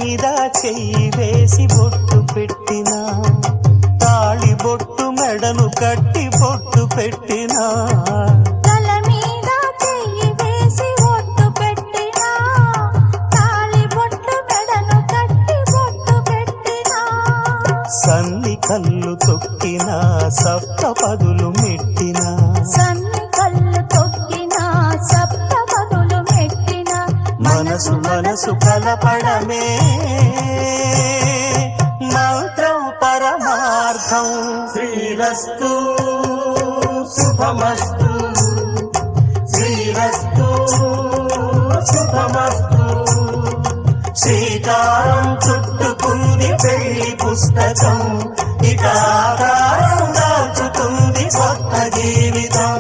మీద చెయ్యి వేసి బొట్టు పెట్టినా, తాళి బొట్టు మెడను కట్టి బొట్టు పెట్టినా, తల మీద చెయ్యి వేసి బొట్టు పెట్టినా, తాళి బొట్టు మెడను కట్టి బొట్టు పెట్టినా, సన్ని కళ్ళు తొక్కినా సప్త పదులు మెట్టినా, సన్ని కళ్ళు తొక్కినా సప్త పదులు మెట్టినా, మనసు మనసు కలపడమే మంత్రం పరమార్థం. శ్రీరస్తు శుభమస్తు, శ్రీరస్తు శుభమస్తు. శ్రీకారం చుట్టుకుంది పెళ్లి పుస్తకం, ఇక ఆకారం దాచుతుంది కొత్త జీవితం.